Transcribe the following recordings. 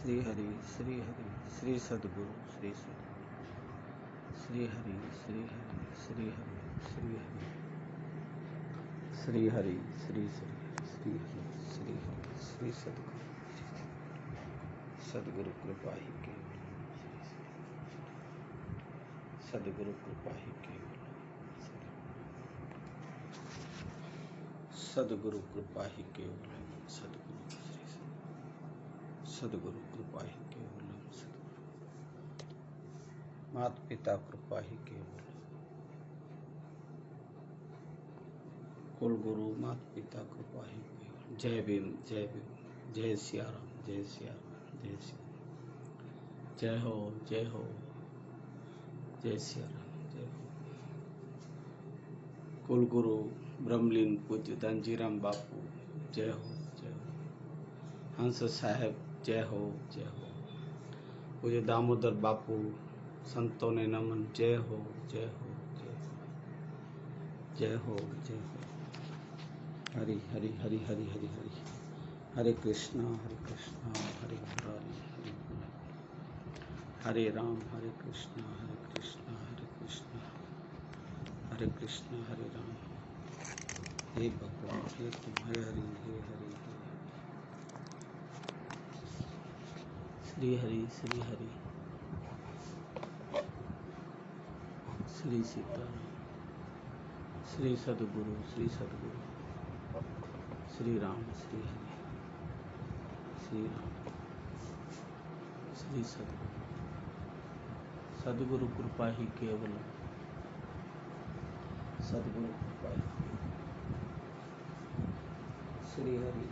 श्री हरि श्री हरि श्री सद्गुरु श्री सद्गुरु श्री हरि श्री हरि श्री हरि श्री हरि श्री हरि श्री श्री श्री हरि श्री हरि श्री सद्गुरु सद्गुरु कृपा ही केवल सद्गुरु कृपा ही केवल सद्गुरु कृपा ही केवल सद्गुरु सद्गुरु कृपा ही केवल माता पिता कृपा ही केवल कुल गुरु माता पिता कृपा ही केवल। जय भीम जय भीम जय सिया राम जय सिया राम जय सिया जय हो जय हो जय सिया राम जय हो। कुल गुरु ब्रह्मलीन पूज्य धनजीराम बापू जय हो जय हो। हंस साहेब जय हो जय हो। पूज्य दामोदर बापू संतों ने नमन जय हो जय हो जय हो जय हो जय हो। हरि हरि हरि हरि हरि हरि हरे कृष्णा हरे मुरारी हरे मुरारी हरे राम हरे कृष्णा हरे कृष्णा हरे राम। हे भगवान हे तुम हे हरि हे हरि हे श्री हरि श्री हरि श्री सीताराम श्री सद्गुरु श्री राम श्री हरि श्री राम श्री सद्गुरु कृपा ही केवल सद्गुरु कृपा ही श्री हरि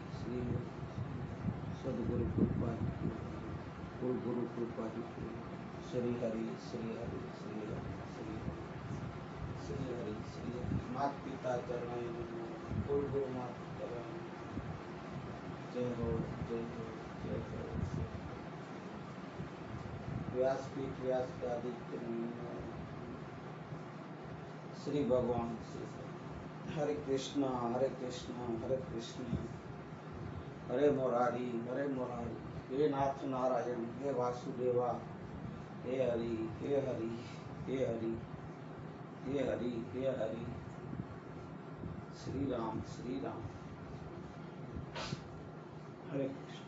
सद्गुरु कृपा ही केवल कुल गुरु कृपा ही केवल श्री हरि श्री हरि श्री हरि श्री हरि श्री हरि श्री हरि। माता पिता चरण कुल गुरु माता चरण जय हो जय हो जय हो। व्यासपीठ व्यासपीठ श्री भगवान श्री हरे कृष्णा हरे कृष्णा हरे मुरारी हे नाथ नारायण हे वासुदेवा हे हरि हे हरि हे हरि हे हरि हे हरि श्री राम हरे कृष्ण।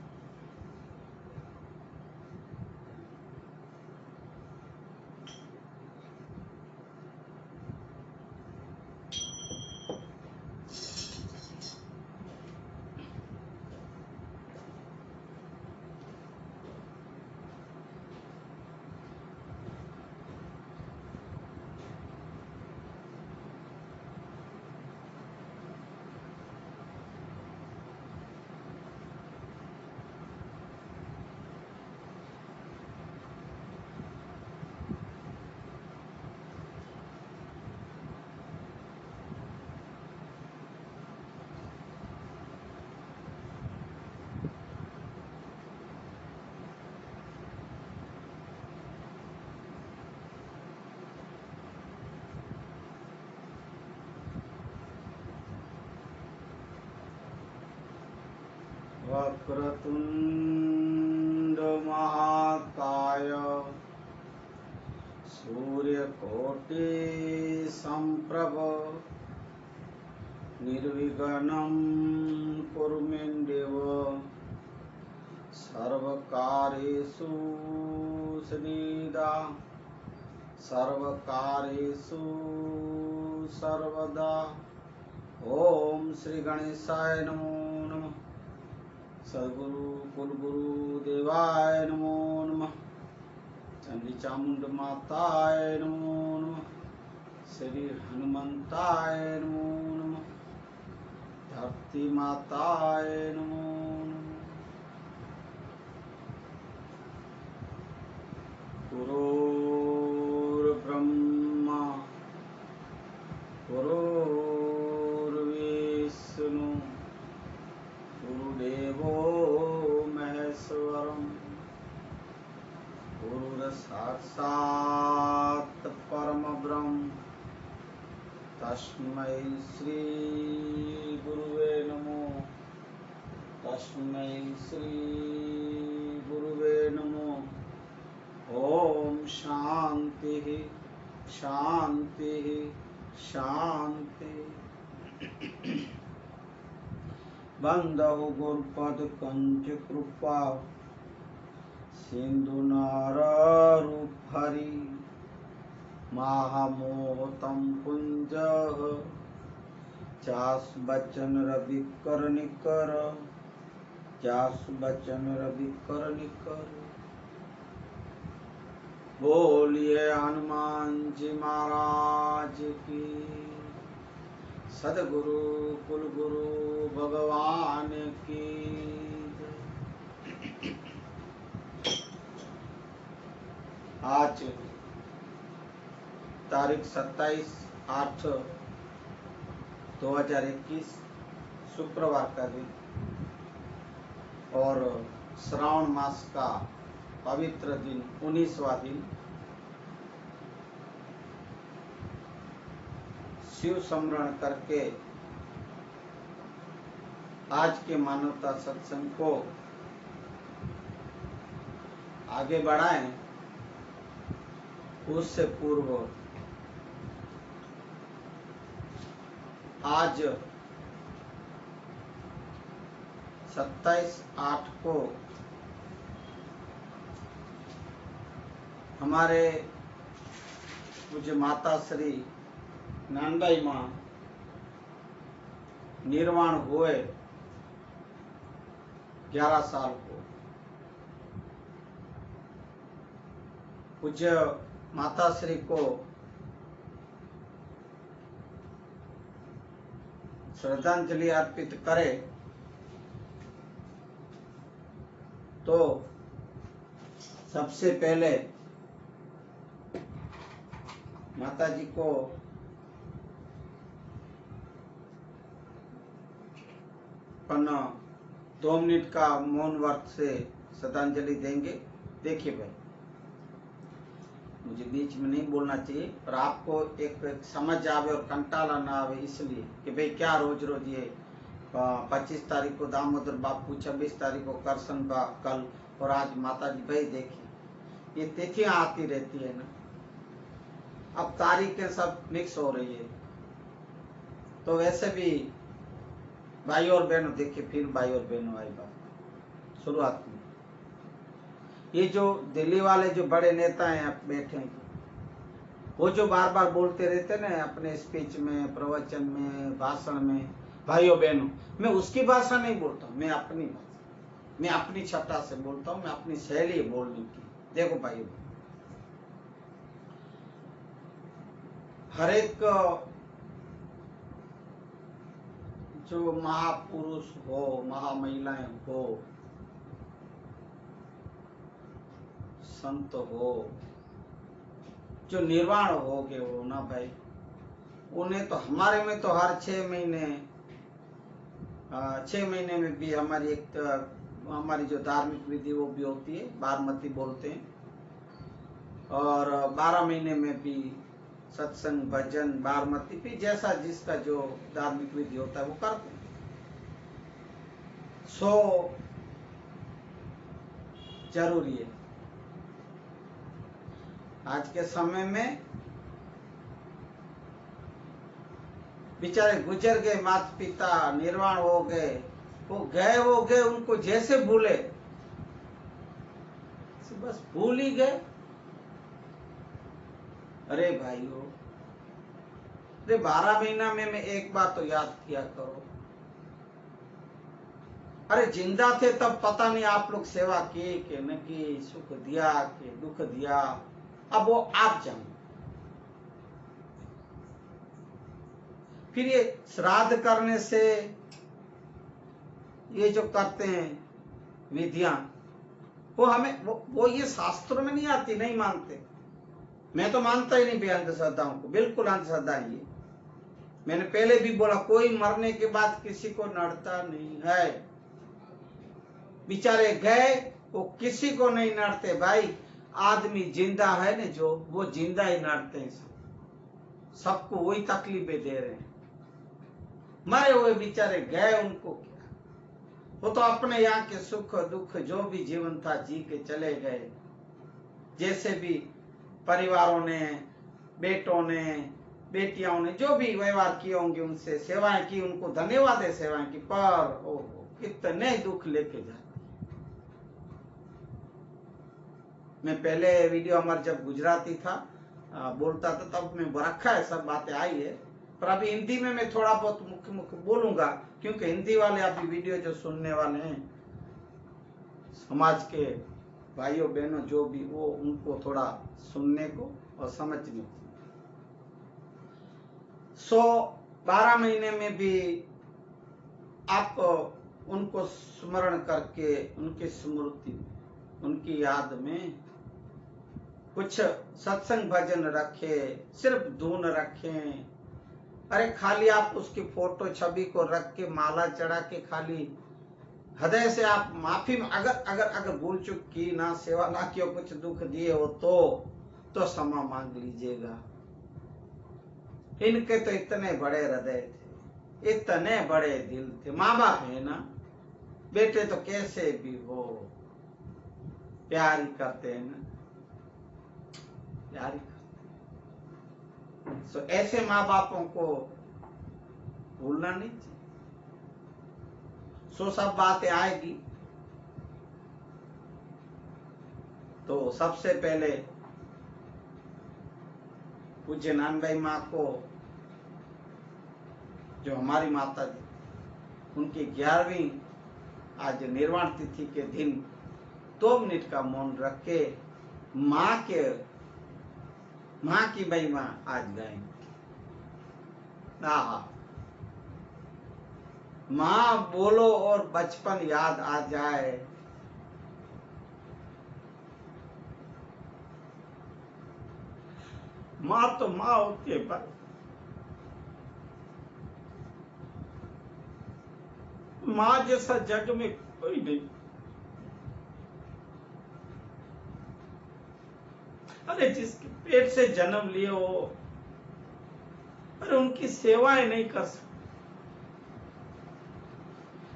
वक्रतुंड महाकाय सूर्यकोटि संप्रभ निर्विघ्नं कुरु मे देव सर्वकार्येषु सर्वदा। ओम श्री गणेशाय नमो नमः। सद्गुरु कुलगुरु देवाय नमो नमः। चंडी चामुंड माताय नमो नमः। श्री हनुमंताय नमो नमः। धरती माताय नमो नमः। गुरुर्ब्रह्मा गुरुर्विष्णु गुरुदेवो महेश्वरम् गुरुर्साक्षात् परमब्रह्म तस्मै श्री गुरुवे नमो तस्मै श्री गुरुवे ओम शांति शांति शांति। बंदहु गुरुपद कंच कृपा सिंधु नारूप हरि महामोहतम पुंज चास बचन रवि कर निकर चास बचन रवि कर निकर। बोलिए हनुमान जी महाराज की। सदगुरु कुलगुरु भगवान की। आज तारीख 27/8/2021 शुक्रवार का दिन और श्रावण मास का पवित्र दिन 19वां दिन। शिव स्मरण करके आज के मानवता सत्संग को आगे बढ़ाएं। उससे पूर्व आज 27/8 को हमारे पूज्य माता श्री नानबाई माँ निर्वाण हुए 11 साल को। पूज्य माता श्री को श्रद्धांजलि अर्पित करे तो सबसे पहले माता जी को अपन 2 मिनट का मौन व्रत से श्रद्धांजलि देंगे। देखिए भाई, मुझे बीच में नहीं बोलना चाहिए, पर आपको एक समझ आवे और कंटाला ना आवे, इसलिए कि भाई क्या रोज रोज ये 25 तारीख को दामोदर बापू, 26 तारीख को करसन बा कल, और आज माता जी। भाई देखिए ये तिथियां आती रहती है ना, अब तारीखें सब मिक्स हो रही है। तो वैसे भी भाई और बहनों, देखिए फिर भाई और बहनों आई बात शुरुआत में। ये जो दिल्ली वाले जो बड़े नेता हैं आप बैठे हैं, वो जो बार बार बोलते रहते ना अपने स्पीच में, प्रवचन में, भाषण में, भाइयों बहनों, मैं उसकी भाषा नहीं बोलता हूँ, मैं अपनी भाषा, मैं अपनी छटा से बोलता हूँ, मैं अपनी शैली बोलने की। देखो भाइयों, हर एक जो महापुरुष हो, महामहिलाएं हो, संत हो, जो निर्वाण हो गए हो ना भाई, उन्हें तो हमारे में तो हर 6 महीने में भी हमारी एक हमारी जो धार्मिक विधि वो भी होती है, बारमती बोलते हैं, और 12 महीने में भी सत्संग, भजन, बारमती भी, जैसा जिसका जो धार्मिक विधि होता है वो करते हैं। सो जरूरी है। आज के समय में बेचारे गुजर गए माता पिता, निर्वाण हो गए, वो गए, उनको जैसे भूले, बस भूल ही गए। अरे भाइयों, अरे 12 महीना में एक बार तो याद किया करो। अरे जिंदा थे तब पता नहीं आप लोग सेवा की कि न की, सुख दिया कि दुख दिया, अब वो आप जानो। फिर ये श्राद्ध करने से ये जो करते हैं विधियां, वो हमें वो ये शास्त्रों में नहीं आती, नहीं मानते। मैं तो मानता ही नहीं भी अंधश्रद्धाओं को, बिल्कुल अंधश्रद्धा है। मैंने पहले भी बोला, कोई मरने के बाद किसी को नड़ता नहीं है। बेचारे गए, वो किसी को नहीं नड़ते भाई। आदमी जिंदा है ना, जो वो जिंदा ही नड़ते हैं, सबको वही तकलीफें दे रहे हैं। मरे हुए बेचारे गए, उनको क्या, वो तो अपने यहाँ के सुख दुख जो भी जीवन था जी के चले गए। जैसे भी परिवारों ने, बेटों ने, बेटियों ने जो भी व्यवहार किए होंगे, उनसे सेवाएं की, उनको धन्यवाद है सेवाएं की, पर ओ कितने दुख लेके जाते। मैं पहले वीडियो हमारे जब गुजराती था बोलता था, तब मैं रखा है, सब बातें आई है, पर अभी हिंदी में मैं थोड़ा बहुत मुख्य मुख्य बोलूंगा, क्योंकि हिंदी वाले अभी वीडियो जो सुनने वाले हैं, समाज के भाइयों बहनों जो भी, वो उनको थोड़ा सुनने को और समझने को। 12 महीने में भी आप उनको स्मरण करके, उनकी स्मृति, उनकी याद में कुछ सत्संग भजन रखे, सिर्फ धुन रखें। अरे खाली आप उसकी फोटो छवि को रख के माला चढ़ा के खाली हृदय से आप माफी, अगर भूल चूक की ना, सेवा ना की, कुछ दुख दिए हो तो क्षमा मांग लीजिएगा। इनके तो इतने बड़े हृदय थे, इतने बड़े दिल थे। माँ बाप है ना, बेटे तो कैसे भी हो प्यार ही करते हैं ना, प्यार ही करते। तो ऐसे माँ बापों को भूलना नहीं चाहिए। सब बातें आएगी, तो सबसे पहले पूज्य नानबाई माँ को, जो हमारी माता जी, उनकी 11वीं आज निर्वाण तिथि के दिन 2 मिनट का मौन रख के माँ की महिमा आज गाएंगे। माँ बोलो और बचपन याद आ जाए। माँ तो माँ होती है, पर माँ जैसा जग में कोई नहीं। अरे जिसके पेट से जन्म लिए हो, अरे उनकी सेवाएं नहीं कर सकते,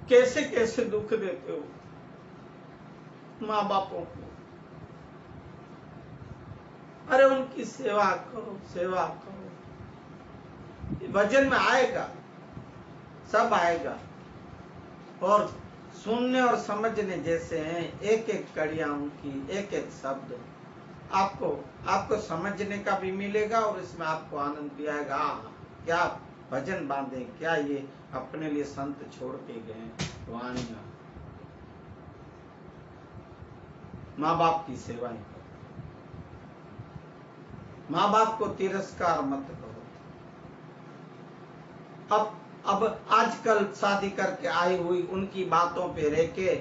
कैसे कैसे दुख देते हो माँ बापों को। अरे उनकी सेवा करो, सेवा करो। भजन में आएगा, सब आएगा, और सुनने और समझने जैसे हैं। एक एक कड़ियां उनकी, एक एक शब्द आपको समझने का भी मिलेगा, और इसमें आपको आनंद भी आएगा। क्या भजन बांधे, क्या ये अपने लिए संत छोड़ के गए वाणियां। माँ बाप की सेवाएं करो, माँ बाप को तिरस्कार मत करो। अब आजकल शादी करके आई हुई उनकी बातों पे रह के,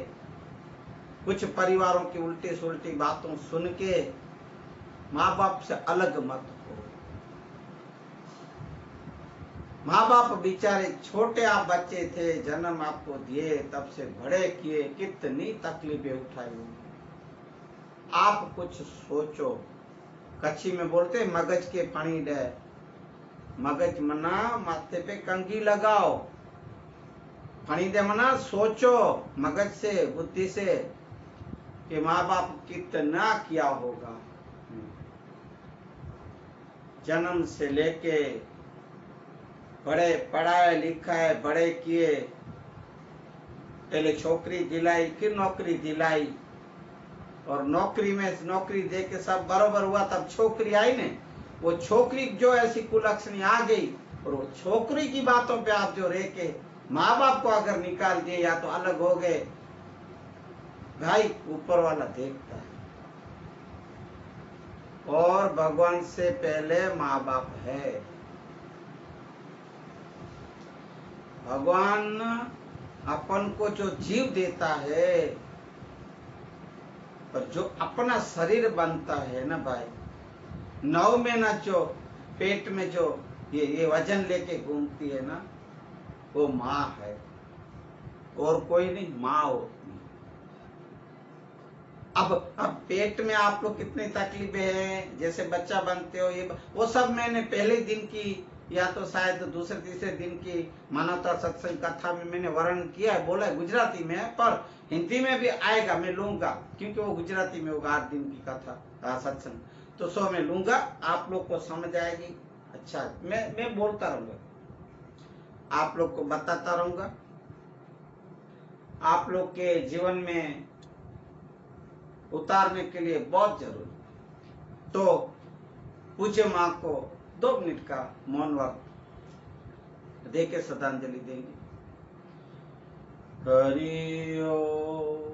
कुछ परिवारों की उल्टी सुल्टी बातों सुन के माँ बाप से अलग मत हो। माँ बाप बेचारे छोटे आप बच्चे थे, जन्म आपको दिए, तब से बड़े किए, कितनी तकलीफें उठाई होंगी। आप कुछ सोचो। कच्छी में बोलते मगज के पानी डे, मगज मना माथे पे कंघी लगाओ। पानी दे मना सोचो मगज से, बुद्धि से, कि माँ बाप कितना किया होगा। जन्म से लेके बड़े पढ़ाए लिखाए, बड़े किए, पहले छोकरी दिलाई, फिर नौकरी दिलाई, और नौकरी दे के सब बरोबर हुआ, तब छोकरी आई ने। वो छोकरी जो ऐसी कुलक्षणी आ गई, और वो छोकरी की बातों पे आप जो रह के माँ बाप को अगर निकाल दिए या तो अलग हो गए, भाई ऊपर वाला देखता है। और भगवान से पहले माँ बाप है। भगवान अपन को जो जीव देता है, पर जो अपना शरीर बनता है ना भाई, 9 महीना जो पेट में जो ये वजन लेके घूमती है ना, वो माँ है, और कोई नहीं, माँ होती है। अब पेट में आपको कितनी तकलीफें हैं, जैसे बच्चा बनते हो, ये वो सब मैंने पहले दिन की या तो शायद दूसरे तीसरे दिन की मानवता सत्संग कथा में मैंने वर्णन किया है, बोला है गुजराती में, पर हिंदी में भी आएगा, मैं लूंगा, क्योंकि वो गुजराती में होगा 8 दिन की कथा सत्संग, तो सो मैं लूंगा, आप लोग को समझ आएगी। अच्छा, मैं बोलता रहूंगा, आप लोग को बताता रहूंगा, आप लोग के जीवन में उतारने के लिए बहुत जरूरी। तो पूज्य माँ को 2 मिनट का मौन वक्त दे के श्रद्धांजलि देंगे। हरि ओम।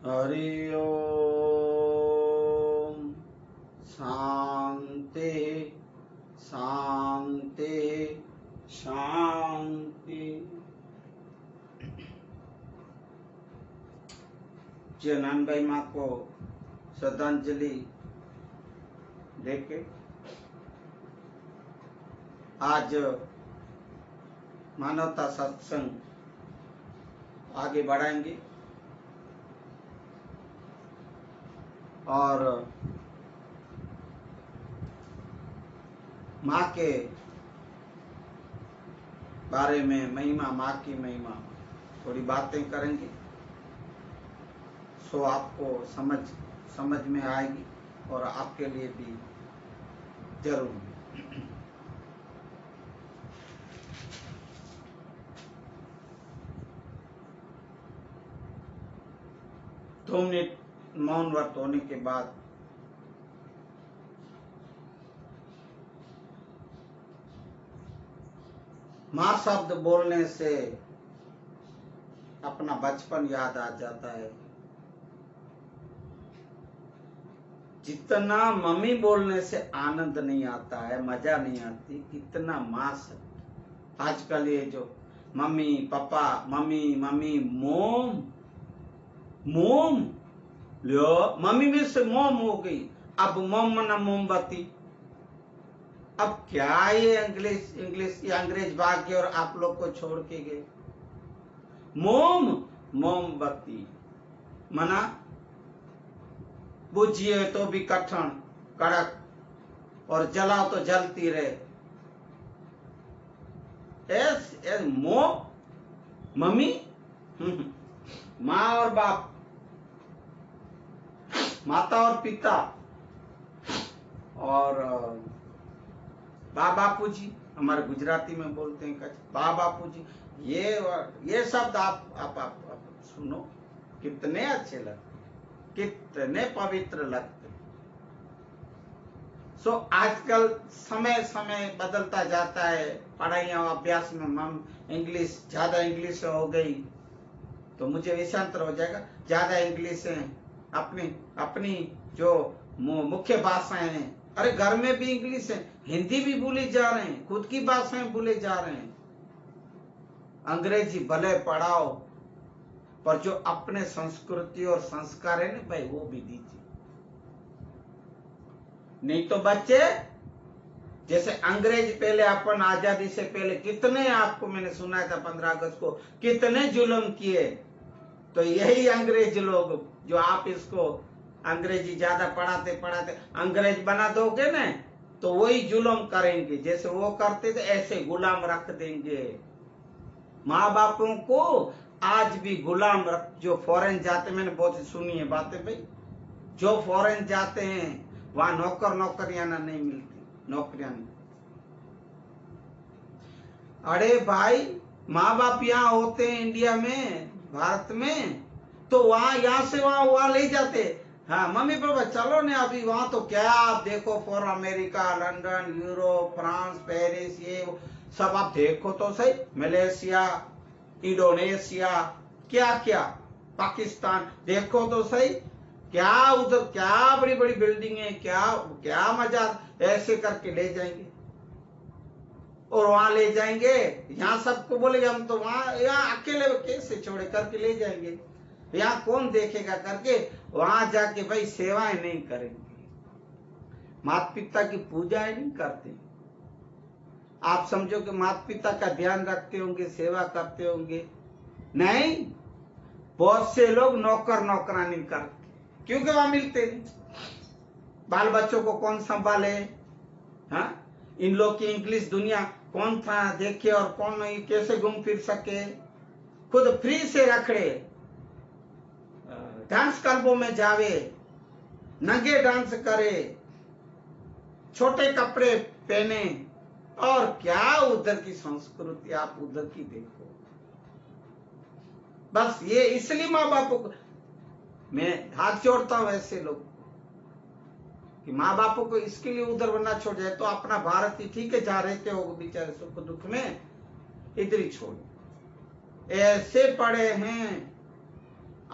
हरि ओम। शांति शांति शांति। नानबाई माँ को श्रद्धांजलि देके आज मानवता सत्संग आगे बढ़ाएंगे और माँ के बारे में, महिमा, माँ की महिमा, थोड़ी बातें करेंगे, सो आपको समझ में आएगी और आपके लिए भी जरूरी। 2 मिनट मौन व्रत होने के बाद माँ शब्द बोलने से अपना बचपन याद आ जाता है। जितना मम्मी बोलने से आनंद नहीं आता है, मजा नहीं आती, इतना माँ शब्द। आजकल ये जो मम्मी पापा, मम्मी मम्मी, मोम मोम, लो मम्मी में से मोम हो गई, अब मोम मना मोमबत्ती। अब क्या ये इंग्लिश या अंग्रेज भाग गए और आप लोग को छोड़ के गए। मोम मोमबत्ती मना बुझिए तो भी कठिन कड़क, और जलाओ तो जलती रहे। मोम मम्मी, माँ और बाप, माता और पिता, और बापू जी, हमारे गुजराती में बोलते हैं बापू जी। ये शब्द आप सुनो, कितने अच्छे लगते, कितने पवित्र लगते। सो आजकल समय बदलता जाता है, पढ़ाइयाँ अभ्यास में इंग्लिश, ज्यादा इंग्लिश हो गई तो मुझे विषांतर हो जाएगा। ज्यादा इंग्लिश है, अपनी जो मुख्य भाषाएं हैं, अरे घर में भी इंग्लिश है, हिंदी भी भूले जा रहे हैं, खुद की भाषाएं भूले जा रहे हैं। अंग्रेजी भले पढ़ाओ, पर जो अपने संस्कृति और संस्कार है ना भाई, वो भी दीजिए। नहीं तो बच्चे जैसे अंग्रेज पहले, अपन आजादी से पहले कितने, आपको मैंने सुनाया था 15 अगस्त को कितने जुल्म किए, तो यही अंग्रेज लोग जो आप इसको अंग्रेजी ज्यादा पढ़ाते अंग्रेज बना दोगे ना, तो वही जुल्म करेंगे, जैसे वो करते थे ऐसे गुलाम रख देंगे। माँ बापों को आज भी गुलाम रख, जो फॉरेन जाते, मैंने बहुत सुनी है बातें भाई, जो फॉरेन जाते हैं वहां नौकरियां नहीं मिलती, नौकरियां नहीं। अरे भाई, माँ बाप यहाँ होते हैं इंडिया में, भारत में, तो वहां यहाँ से वहां ले जाते। हाँ मम्मी पापा चलो ने अभी वहां, तो क्या आप देखो for America, London, Europe, France, Paris, ये वो सब आप देखो तो सही, मलेशिया, इंडोनेशिया, क्या क्या, पाकिस्तान देखो तो सही, क्या उधर क्या बड़ी बड़ी बिल्डिंग है, क्या क्या मजा, ऐसे करके ले जाएंगे और वहां ले जाएंगे। यहाँ सबको बोलेंगे हम तो वहां, यहाँ अकेले कैसे छोड़े करके ले जाएंगे, यहाँ कौन देखेगा करके वहां जाके भाई सेवाएं नहीं करेंगे, माता पिता की पूजाएं नहीं करते। आप समझो कि माता पिता का ध्यान रखते होंगे, सेवा करते होंगे, नहीं। बहुत से लोग नौकर नौकरानी करते क्योंकि वहां मिलते नहीं। बाल बच्चों को कौन संभाले, हाँ, इन लोग की इंग्लिश दुनिया कौन था देखे और कौन नहीं, कैसे घूम फिर सके, खुद फ्री से रखड़े, डांस क्लबों में जावे, नंगे डांस करे, छोटे कपड़े पहने, और क्या उधर की संस्कृति आप उधर की देखो। बस ये इसलिए माँ बापों को मैं हाथ जोड़ता हूं ऐसे लोग कि माँ बापों को इसके लिए उधर बनना छोड़ जाए तो अपना भारत ही ठीक है, जहां रहते हो बेचारे सुख दुख में, इधर ही छोड़। ऐसे पड़े हैं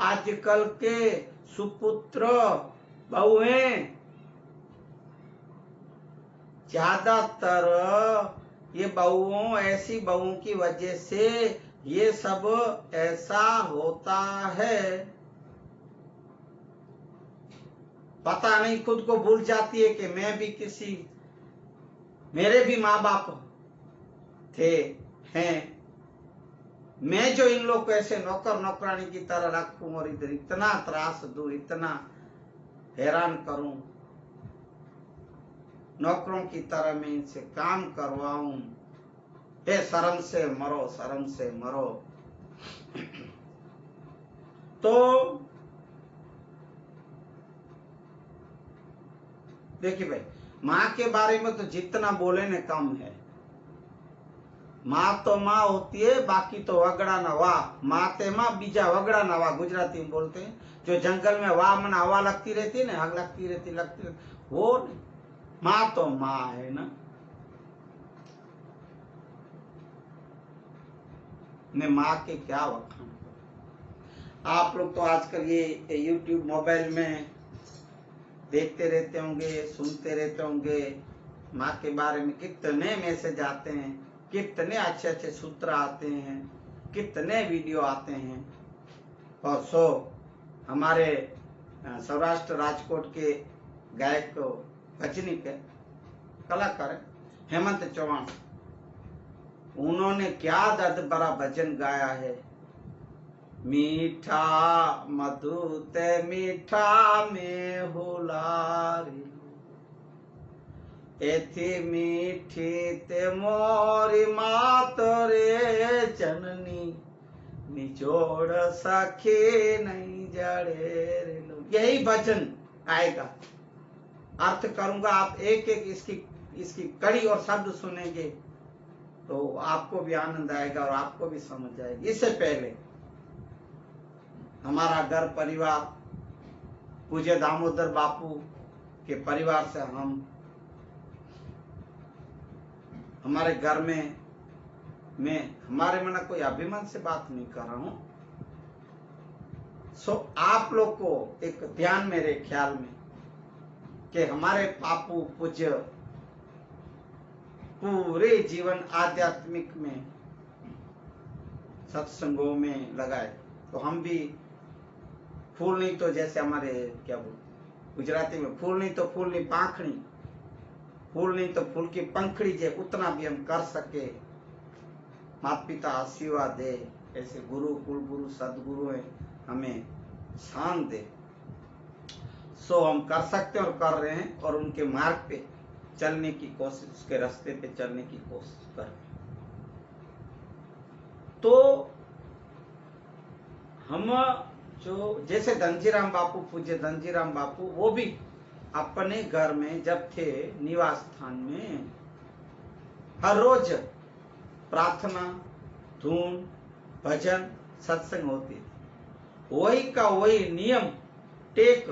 आजकल के सुपुत्र बहुएं, ज्यादातर ये बहुओं, ऐसी बहुओं की वजह से ये सब ऐसा होता है। पता नहीं खुद को भूल जाती है कि मैं भी किसी, मेरे भी माँ बाप थे, हैं, मैं जो इन लोग को ऐसे नौकर नौकरानी की तरह रखूं और इधर इतना त्रास दूं, इतना हैरान करूं, नौकरों की तरह मैं इनसे काम करवाऊं, हे शर्म से मरो, शर्म से मरो। तो देखिए भाई, माँ के बारे में तो जितना बोले न कम है। माँ तो माँ होती है, बाकी तो वगड़ा न वाह, माते माँ बीजा वगड़ा न वाह, गुजराती में बोलते हैं। जो जंगल में वाह मन हवा लगती रहती है ना, आग लगती रहती वो नहीं, माँ तो माँ है ना। मैं माँ के क्या वखान। आप लोग तो आजकल ये YouTube मोबाइल में देखते रहते होंगे, सुनते रहते होंगे, माँ के बारे में कितने मैसेज आते हैं, कितने अच्छे अच्छे सूत्र आते हैं, कितने वीडियो आते हैं। और सो हमारे सौराष्ट्र राजकोट के गायक भजनिक कलाकार हेमंत चौहान, उन्होंने क्या दर्द भरा भजन गाया है, मीठा मधु ते मीठा में हुलारी, एथी मीठी ते मोरी मात रे जननी, निचोड़ सखी नहीं जड़े रे लो। यही भजन आएगा, अर्थ करूंगा, आप एक एक इसकी कड़ी और शब्द सुनेंगे तो आपको भी आनंद आएगा और आपको भी समझ आएगी। इससे पहले हमारा घर परिवार पूज्य दामोदर बापू के परिवार से हमारे घर में मैं हमारे मन कोई अभिमान से बात नहीं कर रहा हूं। सो आप लोग को एक ध्यान मेरे ख्याल में कि हमारे बापू पूज्य पूरे जीवन आध्यात्मिक में सत्संगों में लगाए, तो हम भी फूल नहीं तो जैसे हमारे क्या बोलते गुजराती में, फूल नहीं तो फूल नहीं पाखड़ी, फूल नहीं तो फूल की पंखड़ी, जे उतना भी हम कर सके, माता पिता आशीर्वाद दे, ऐसे गुरु कुल गुरु सदगुरु है हमें शान दे, सो हम कर सकते हैं और कर रहे हैं, और उनके मार्ग पे चलने की कोशिश, उसके रास्ते पे चलने की कोशिश कर रहे हैं। तो हम जो जैसे धनजीराम बापू, पूज्य धनजीराम बापू, वो भी अपने घर में जब थे निवास स्थान में, हर रोज प्रार्थना, धून, भजन, सत्संग होती थी। वही का वही नियम टेक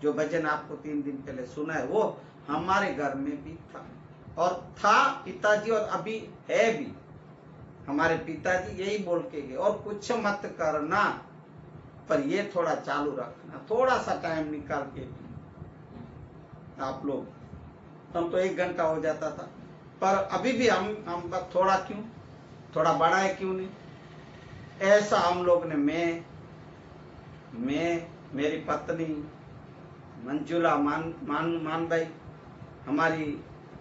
जो भजन आपको 3 दिन पहले सुना है, वो हमारे घर में भी था और था पिताजी, और अभी है भी। हमारे पिताजी यही बोल के गए, और कुछ मत करना, पर ये थोड़ा चालू रखना, थोड़ा सा टाइम निकाल के आप लोग। हम तो 1 घंटा हो जाता था, पर अभी भी हम थोड़ा क्यों, थोड़ा बड़ा है क्यों नहीं। ऐसा हम लोग ने मैं मेरी पत्नी मंजुला मान भाई, हमारी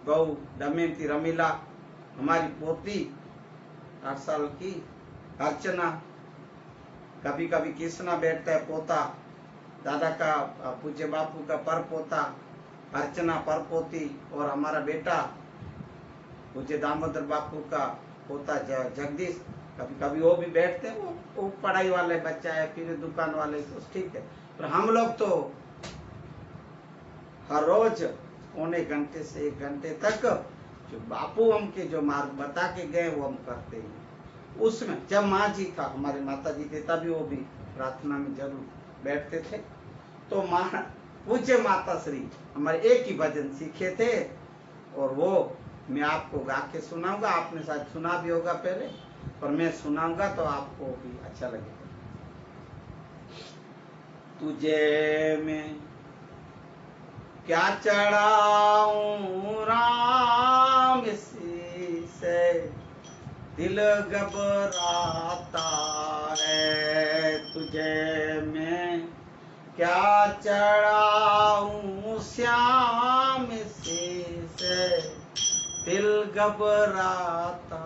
बहू दमयंती रमीला, हमारी पोती 8 साल की अर्चना, कभी कभी कृष्णा बैठता है पोता, दादा का पूज्य बापू का पर पोता अर्चना पर पोती, और हमारा बेटा पूज्य दामोदर बापू का पोता जगदीश, कभी कभी वो भी बैठते हैं। वो पढ़ाई वाले बच्चा है, फिर दुकान वाले, तो ठीक है। पर हम लोग तो हर रोज 1 घंटे से 1 घंटे तक जो बापू हमके जो मार्ग बता के गए वो हम करते हैं। उसमें जब माँ जी था, हमारे माता जी थे, तभी वो भी प्रार्थना में जरूर बैठते थे। तो माँ पूज्य माता श्री हमारे एक ही भजन सीखे थे, और वो मैं आपको गा के सुनाऊंगा। आपने शायद सुना भी होगा पहले, पर मैं सुनाऊंगा तो आपको भी अच्छा लगेगा। तुझे मैं क्या चढ़ाऊं राम, इसी से दिल घबराता है। तुझे मैं क्या चढ़ाऊं श्याम, इसी से दिल घबराता।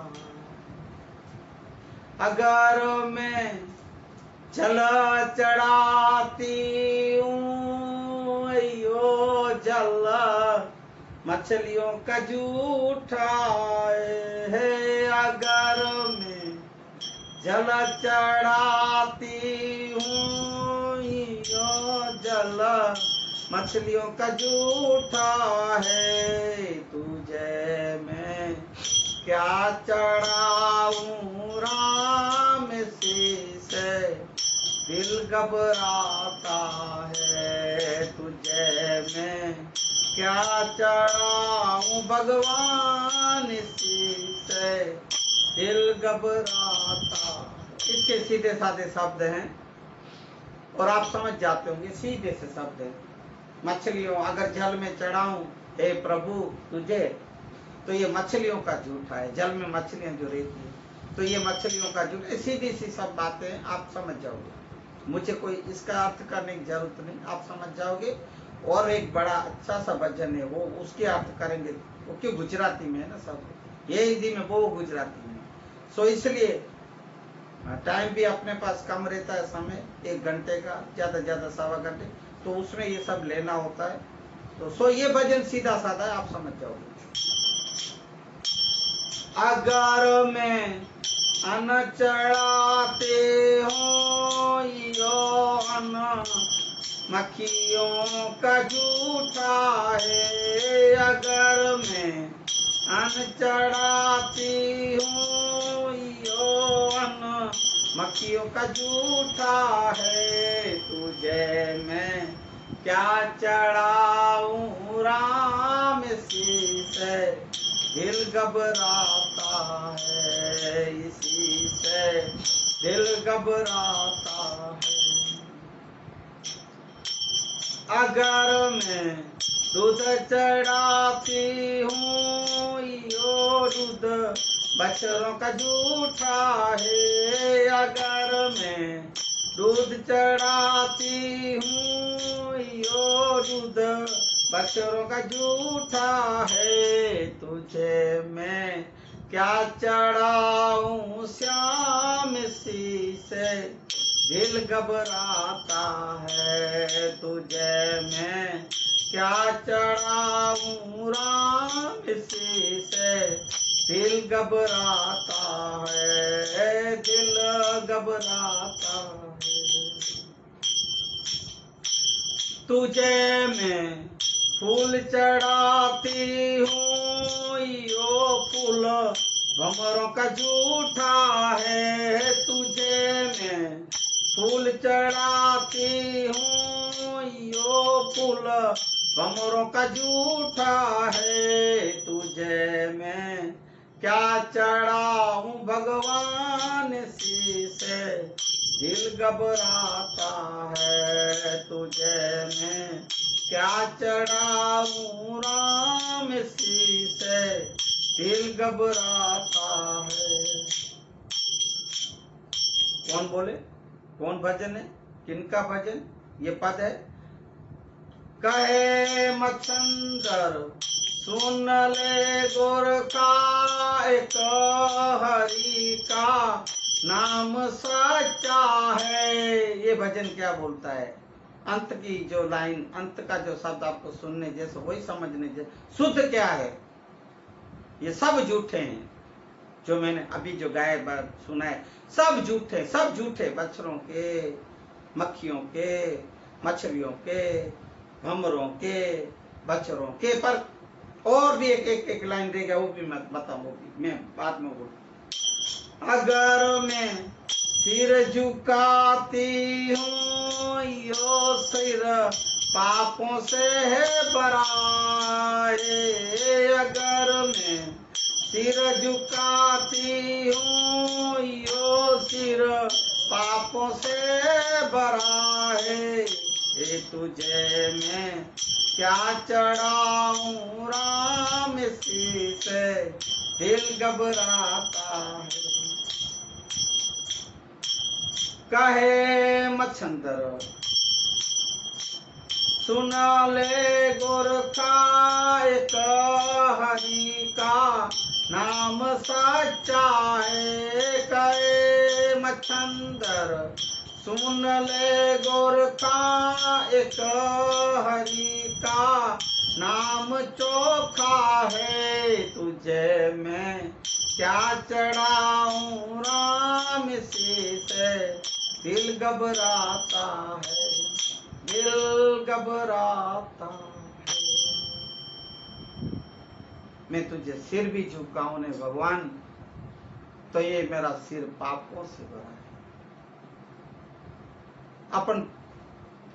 अगर मैं जल चढ़ाती हूँ, यो जल मछलियों का जूठा है। अगर मैं जल चढ़ाती हूँ, यो जल मछलियों का जूठा है। तुझे मैं क्या चढ़ाऊं राम, इसी से दिल घबराता है। तुझे मैं क्या चढ़ाऊं भगवान, इसी से दिल घबराता। इसके सीधे साधे शब्द हैं और आप समझ जाते होंगे, सीधे से शब्द हैं। मछलियों अगर जल में चढ़ाऊं हे प्रभु तुझे, तो ये मछलियों का झूठा है। जल में मछलियां जो रहती है, तो ये मछलियों का झूठ है। सीधी सी सब बातें आप समझ जाओगे, मुझे कोई इसका अर्थ करने की जरूरत नहीं, आप समझ जाओगे। और एक बड़ा अच्छा सा भजन है, वो उसके अर्थ करेंगे, वो क्यों गुजराती में है ना सब, ये हिंदी में वो गुजराती में। सो इसलिए टाइम भी अपने पास कम रहता है, समय 1 घंटे का, ज्यादा ज्यादा 1.25 घंटे, तो उसमें ये सब लेना होता है। तो सो ये भजन सीधा साधा है, आप समझ जाओगे। अगर मैं अन्न चढ़ाते हो, यो अन्न मक्खियों का जूठा है। अगर मैं अन्न चढ़ाती हूँ, यो अन्न मक्खियों का जूठा है। तुझे मैं क्या चढ़ाऊं राम, इसी से दिल घबराता है। इसी से दिल घबराता है। अगर मैं दूध चढ़ाती हूँ, यो दूध बछरों का जूठा है। अगर मैं दूध चढ़ाती हूँ, यो दूध बछरों का जूठा है। तुझे मैं क्या चढ़ाऊं श्याम, इसी से दिल घबराता है। तुझे मैं क्या चढ़ाऊं राम, इसी से दिल घबराता है। दिल घबराता है। तुझे मैं फूल चढ़ाती हूँ, यो फूल भंवरों का झूठा है, तुझे मैं फूल चढ़ाती हूँ, यो फूल भंवरों का झूठा है, तुझे मैं क्या चढ़ाऊं भगवान शीश, दिल घबराता है, तुझे मैं क्या चढ़ाऊं राम शीश, दिल घबराता है। कौन बोले, कौन भजन है, किनका भजन? ये पद है, कहे मच्छंदर सुन ले गोरखा, एक हरि का नाम सच्चा है। ये भजन क्या बोलता है? अंत की जो लाइन, अंत का जो शब्द आपको सुनने जैसे वही समझने जैसे, शुद्ध क्या है? ये सब झूठे हैं जो मैंने अभी जो गाए सुना है, सब झूठे, सब झूठे, बछड़ों के, मक्खियों के, मछलियों के, भंवरों के, बछड़ों के। पर और भी एक लाइन देगा, वो भी मैं बताऊंगी, मैं बाद में बोलूं। अगर मैं सिर झुकाती हूँ, यो सिर पापों से है बराए, अगर मैं सिर झुकाती हूँ, यो सिर पापों से भरा है, ये तुझे मैं क्या चढ़ाऊं राम शीश, दिल घबराता है। कहे मच्छंदर सुन ले गोरखा, एक हरि का नाम सच्चा है, कहे मच्छंदर सुन ले गोरखा, एक हरि का नाम चोखा है, तुझे मैं क्या चढ़ाऊं राम शीश, दिल घबराता है, दिल घबराता है। मैं तुझे सिर भी झुकाऊं ने भगवान, तो ये मेरा सिर पापों से भरा है। अपन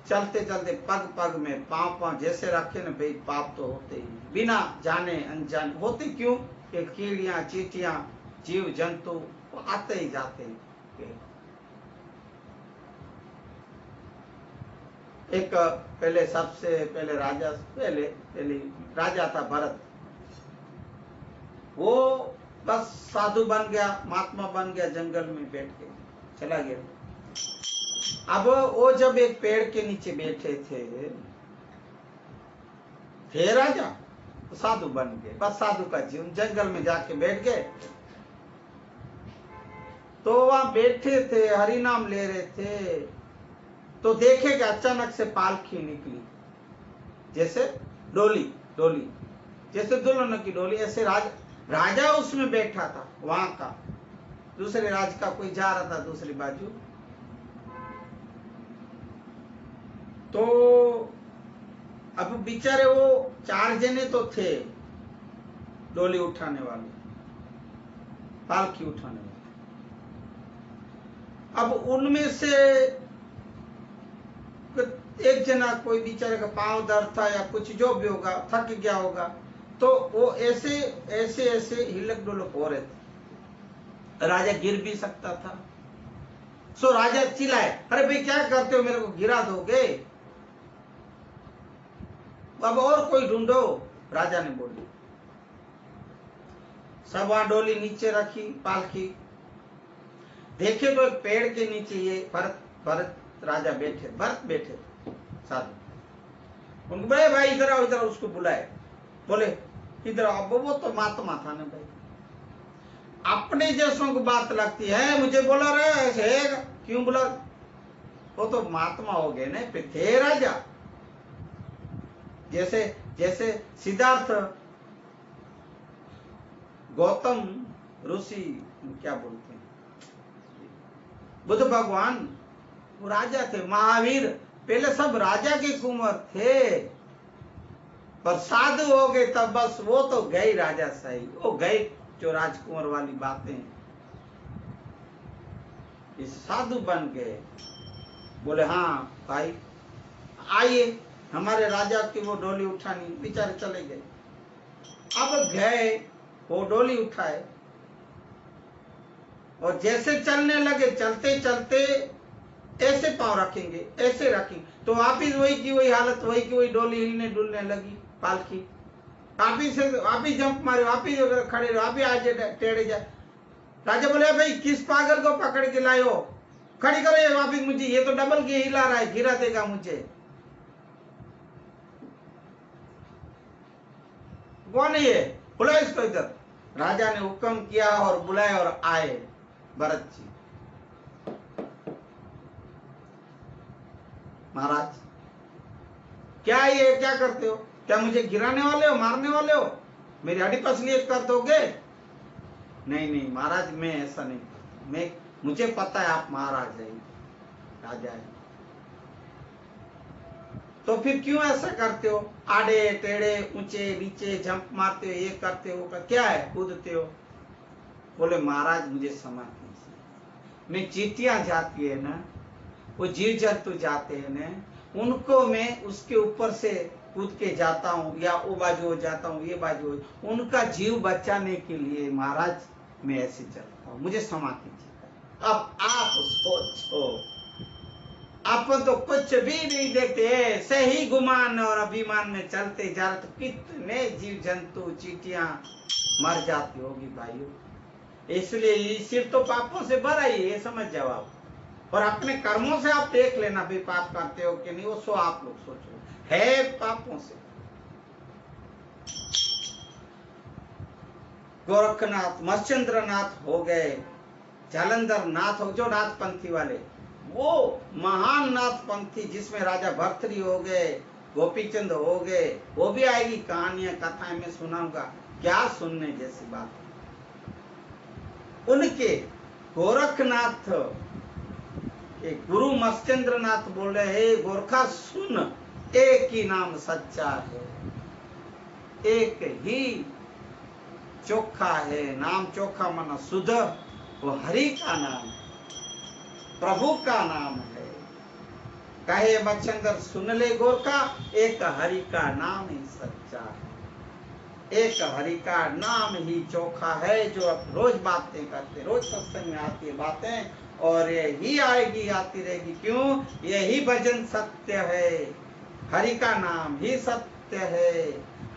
चलते चलते पग पग में पाप जैसे रखे ना भाई, पाप तो होते ही बिना जाने अनजाने होते। क्यों? कि कीड़ियां चींटियां जीव जंतु आते ही जाते हैं। एक पहले सबसे पहले राजा, पहले राजा था भरत, वो बस साधु बन गया, महात्मा बन गया, जंगल में बैठ के चला गया। अब वो जब एक पेड़ के नीचे बैठे थे राजा, तो साधु बन गए, बस साधु का जीवन, जंगल में जाके बैठ गए। तो वहां बैठे थे, हरि नाम ले रहे थे, तो देखे कि अचानक से पालकी निकली, जैसे डोली जैसे दुल्हन की डोली, ऐसे राजा उसमें बैठा था, वहां का दूसरे राज्य का कोई जा रहा था दूसरी बाजू। तो अब बेचारे वो 4 जने तो थे डोली उठाने वाले, पालकी उठाने वाले। अब उनमें से एक जना कोई बेचारे का पांव दर्द था या कुछ जो भी होगा, थक गया होगा, तो वो ऐसे हिलक डुलक हो रहे थे। राजा गिर भी सकता था। सो राजा चिल्लाए, अरे भाई क्या करते हो, मेरे को गिरा दोगे, अब और कोई ढूंढो। राजा ने बोली। सब वहां डोली नीचे रखी, पालकी देखे तो एक पेड़ के नीचे ये भरत राजा बैठे, भरत बैठे साधु। उनको बोले भाई इधर आओ, इधर उसको बुलाए, बोले इधर आओ। वो तो महात्मा था ना भाई, अपने जैसों को बात लगती है, मुझे बोला रे ऐसे, क्यों बोला? वो तो महात्मा हो गए ना, थे राजा। जैसे सिद्धार्थ गौतम ऋषि, क्या बोलते हैं, बुद्ध भगवान, वो राजा थे। महावीर, पहले सब राजा के कुंवर थे। पर साधु हो गए तब बस वो तो गए राजा सही, वो गए जो राजकुमार वाली बातें, इस साधु बन गए। बोले हाँ भाई आइए, हमारे राजा की वो डोली उठानी, बेचारे चले गए। अब गए, वो डोली उठाए और जैसे चलने लगे, चलते चलते ऐसे पांव रखेंगे, ऐसे रखेंगे, तो वापिस वही की वही हालत, वही की वही, डोली हिलने डुलने लगी, पालकी वापिस से वापिस जंप मारे, वापिस खड़े रहे, वापिस आज टेढ़े जाए। राजा बोले भाई किस पागल को पकड़ के लाए हो, खड़ी करो ये वापिस मुझे, ये तो डबल के हिला रहा है, गिरा देगा मुझे। कौन है ये, बुलाओ इसको इधर। राजा ने हुक्म किया और बुलाए और आए भरत जी। महाराज क्या ये क्या करते हो, क्या मुझे गिराने वाले हो, मारने वाले हो, मेरी हड्डी पसली कर दोगे? नहीं नहीं महाराज, मैं ऐसा नहीं करता, मैं मुझे पता है आप महाराज है, राजा है, तो फिर क्यों ऐसा करते हो, आड़े टेढ़े ऊंचे नीचे झंप मारते हो, ये करते हो, क्या है, कूदते हो? बोले महाराज मुझे समझ नहीं, मैं चींटियां जाती है ना, वो जीव जंतु जाते हैं ना, उनको मैं उसके ऊपर से कूद के जाता हूँ, या वो बाजू हो जाता हूँ, ये बाजू हो, उनका जीव बचाने के लिए महाराज मैं ऐसे चलता हूँ, मुझे क्षमा कीजिए। अब आप सोचो, अपन तो कुछ भी नहीं देखते, सही गुमान और अभिमान में चलते जा रहे, तो कितने जीव जंतु चींटियां मर जाती होगी भाइयों। इसलिए सिर तो पापों से भरा ही, ये समझ जाओ आप, और अपने कर्मों से आप देख लेना भी पाप करते हो कि नहीं, वो सो आप लोग सोचो, है पापों से। गोरखनाथ मत्स्येंद्र नाथ हो गए, जालंधर नाथ हो, जो नाथपंथी वाले, वो महान नाथपंथी जिसमें राजा भर्तृहरि हो गए, गोपीचंद हो गए, वो भी आएगी कहानियां कथाएं में सुनाऊंगा, क्या सुनने जैसी बात। उनके गोरखनाथ के गुरु मत्स्येंद्र नाथ बोल रहे, हे गोरखा सुन, एक ही नाम सच्चा है, एक ही चोखा है, नाम चोखा माना शुद्ध, वो हरि का नाम है, प्रभु का नाम है। कहे मत्स्येंद्र सुन ले गोरखा, एक हरि का नाम ही सच्चा है, एक हरि का नाम ही चोखा है, जो अब रोज बातें करते, रोज सत्संग में आती है बातें, और यही आएगी आती रहेगी, क्यों, यही भजन सत्य है, हरि का नाम ही सत्य है,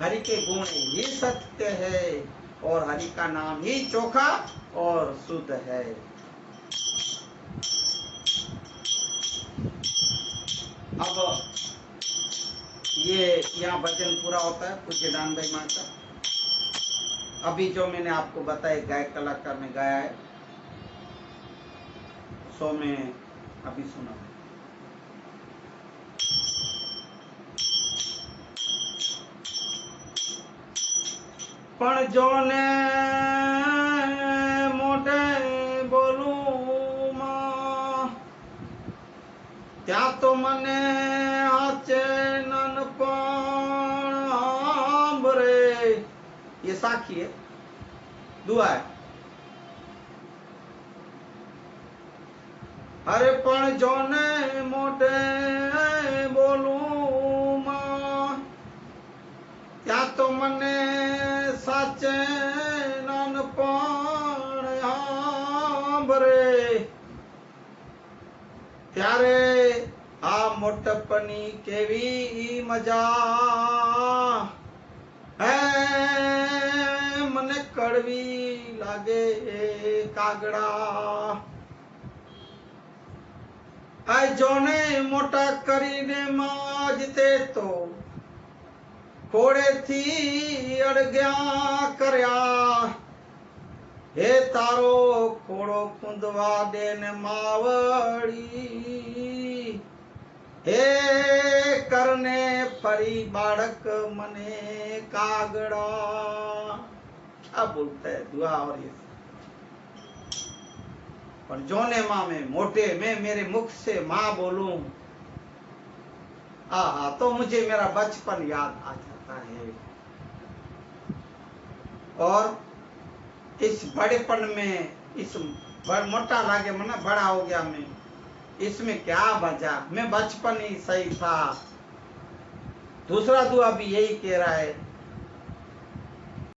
हरि के गुण ही सत्य है, और हरि का नाम ही चोखा और शुद्ध है। अब ये यहाँ भजन पूरा होता है पूज्य दान भाई माता। अभी जो मैंने आपको बताया गायक कलाकार ने गाया है, सो में अभी सुना। पण जोने मोटे बोलूं मां, त्या तो मने आचे ननपण आंबरे, ये साखी है, दुआ है। अरे पण जोने मोटे बोलूं मां, त्या तो मने साचे नानपण आंबरे, त्यारे आ मोटपनी केवी मजा है, मने कड़वी लागे कागड़ा। आ जोने मोटा करीने माजते तो खोड़े थी अड़ग्या करया, हे तारो खोड़ो कुंदवा देन मावड़ी, हे करने फरी बाड़क मने कागड़ा। क्या बोलता है दुआ, और ये पर जोने माँ में मोटे, मैं मेरे मुख से माँ बोलूं, आहा, तो मुझे मेरा बचपन याद आ जाता है। और इस बड़ेपन में, इस मोटा लागे मना बड़ा हो गया मैं, इसमें क्या वजह, मैं बचपन ही सही था। दूसरा दुआ भी यही कह रहा है